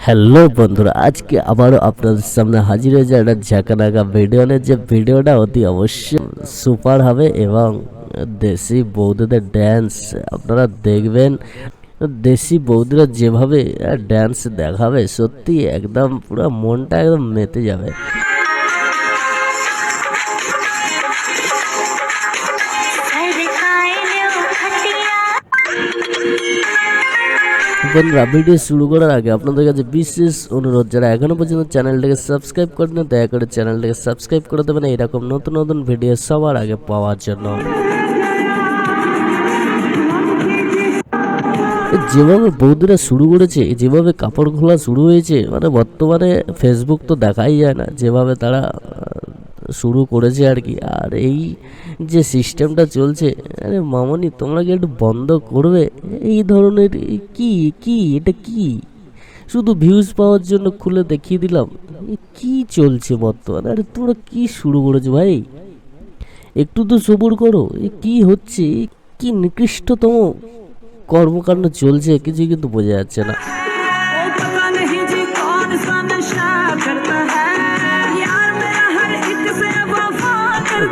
Hello বন্ধুরা, আজকে আবারও আপনাদের সামনে হাজির হয়েছে একটা ঝাঁকানাকা ভিডিও নিয়ে। যে ভিডিওটা অতি অবশ্যই সুপার হবে এবং দেশি বৌদিদের ড্যান্স আপনারা দেখবেন। দেশি বৌদিরা যেভাবে ড্যান্স দেখাবে, সত্যি একদম পুরো মনটা একদম মেতে যাবে। বন্ধুরা, ভিডিও শুরু করার আগে আপনাদের কাছে বিশেষ অনুরোধ, যারা এখনো পর্যন্ত চ্যানেলটাকে সাবস্ক্রাইব করেন দয়া করে চ্যানেলটাকে সাবস্ক্রাইব করে দেবেন এরকম নতুন নতুন ভিডিও সবার আগে পাওয়ার জন্য। যেভাবে বৌদিরা শুরু করেছে, যেভাবে কাপড় খোলা শুরু হয়েছে, মানে বর্তমানে ফেসবুক তো দেখাই যায় না, যেভাবে তারা শুরু করেছে আর কি। আর এই যে সিস্টেমটা চলছে, আরে মামনি তোমরা কি একটু বন্ধ করবে এই ধরনের? কি কি এটা কি? শুধু ভিউজ পাওয়ার জন্য খুলে দেখিয়ে দিলাম। কি চলছে বর্তমানে? আরে তোমরা কি শুরু করেছো ভাই? একটু তো সবুর করো। কি হচ্ছে? কি নিকৃষ্টতম কর্মকাণ্ড চলছে, কিছুই কিন্তু বোঝা যাচ্ছে না।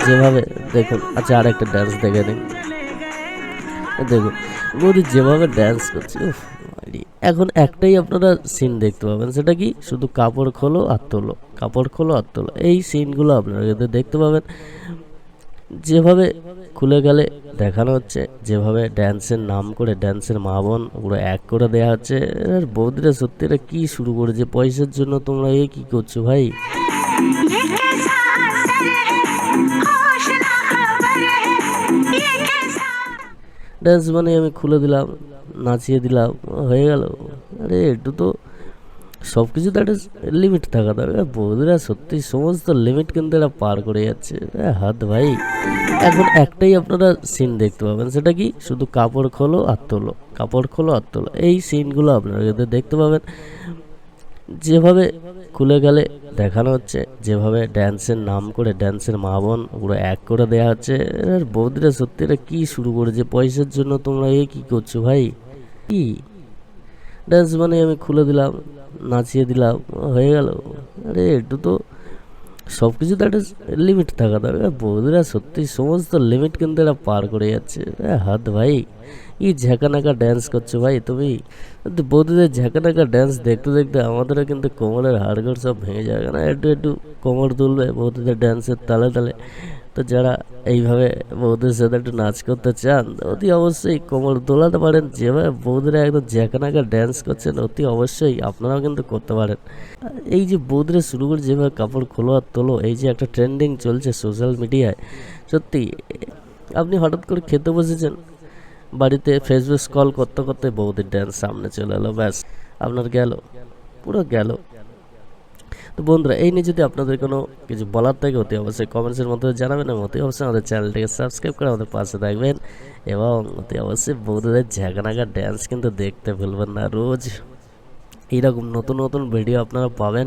যেভাবে দেখুন, আচ্ছা আর একটা ডান্স দেখে নিন। দেখুন বৌদি যেভাবে ডান্স করছে, এখন একটাই আপনারা সিন দেখতে পাবেন, সেটা কি শুধু কাপড় খোলো আর তোলো, কাপড় খোলো আর তোলো, এই সিনগুলো আপনারা কিন্তু দেখতে পাবেন। যেভাবে খুলে গেলে দেখানো হচ্ছে, যেভাবে ড্যান্সের নাম করে ড্যান্সের মা বোন পুরো এক করে দেওয়া হচ্ছে। এর বৌদিরা সত্যি এটা কী শুরু করেছে? পয়সার জন্য তোমরা এ কী করছো ভাই? ড্যান্স মানে আমি খুলে দিলাম, নাচিয়ে দিলাম, হয়ে গেল। আরে একটু তো সব কিছু তো একটা লিমিট থাকা দরকার। বৌদিরা সত্যি সমস্ত লিমিট কিন্তু এরা পার করে যাচ্ছে, হাত ভাই। এখন একটাই আপনারা সিন দেখতে পাবেন, সেটা কি শুধু কাপড় খোলো আর তোলো, কাপড় খোলো আর তোলো, এই সিনগুলো আপনারা কিন্তু দেখতে পাবেন। যেভাবে খুলে গেলে দেখানো হচ্ছে, যেভাবে ড্যান্সের নাম করে ড্যান্সের মা বোন পুরো এক করে দেওয়া হচ্ছে। এর বৌদিরা সত্যি এটা কী শুরু করেছে? পয়সার জন্য তোমরা এ কী করছো ভাই? কি ড্যান্স মানে আমি খুলে দিলাম, নাচিয়ে দিলাম, হয়ে গেল। আরে একটু তো সব কিছু তো একটা লিমিট থাকা দরকার। বৌদিরা সত্যি সমস্ত লিমিট কিন্তু এরা পার করে যাচ্ছে, হাত ভাই। কি ঝাঁকানাকা ড্যান্স করছো ভাই তুমি? বৌদিদের ঝাঁকানাকা ড্যান্স দেখতে দেখতে আমাদেরও কিন্তু কোমরের হাড়গোড় সব ভেঙে যাবে না? একটু একটু কোমর তুলবে বৌদিদের ড্যান্সের তালে তালে। তো যারা এইভাবে বৌদির সাথে একটু নাচ করতে চান, অতি অবশ্যই কোমর দোলাতে পারেন। যেভাবে বৌদিরা একদম ঝাঁকানাকা ড্যান্স করছেন, অতি অবশ্যই আপনারাও কিন্তু করতে পারেন। এই যে বৌদিরা শুরু করে যেভাবে কাপড় খোলো আর তোলো, এই যে একটা ট্রেন্ডিং চলছে সোশ্যাল মিডিয়ায়, সত্যি আপনি হঠাৎ করে খেতে বসেছেন, বাড়িতে ফেসবুক স্ক্রল করতে করতে বৌদির ড্যান্স সামনে চলে এলো, ব্যাস আপনার গেল, পুরো গেল। তো বন্ধুরা, এই নিয়ে যদি আপনাদের কোনো কিছু বলার থাকে অতি অবশ্যই কমেন্টসের মধ্যে জানাবেন, এবং অতি অবশ্যই আমাদের চ্যানেলটাকে সাবস্ক্রাইব করে আমাদের পাশে থাকবেন, এবং অতি অবশ্যই বৌদিদের ঝাঁকানাকা ড্যান্স কিন্তু দেখতে ভুলবেন না। রোজ এইরকম নতুন নতুন ভিডিও আপনারা পাবেন,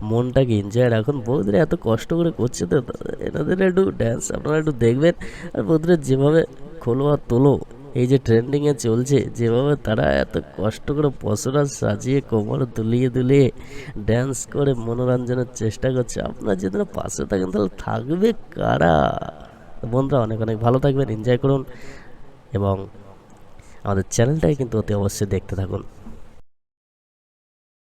মনটাকে এনজয় রাখুন। বৌদিরা এত কষ্ট করে করছে, তো এনাদের একটু ড্যান্স আপনারা একটু দেখবেন। আর বৌদিরা যেভাবে খোলো আর তোলো, এই যে ট্রেন্ডিংয়ে চলছে, যেভাবে তারা এত কষ্ট করে পশরা সাজিয়ে কোমর দুলিয়ে দুলিয়ে ড্যান্স করে মনোরঞ্জনের চেষ্টা করছে, আপনারা যদি পাশে থাকেন তাহলে থাকবে কারা? বন্ধুরা, অনেক অনেক ভালো থাকবেন, এনজয় করুন, এবং আমাদের চ্যানেলটাই কিন্তু অতি অবশ্যই দেখতে থাকুন।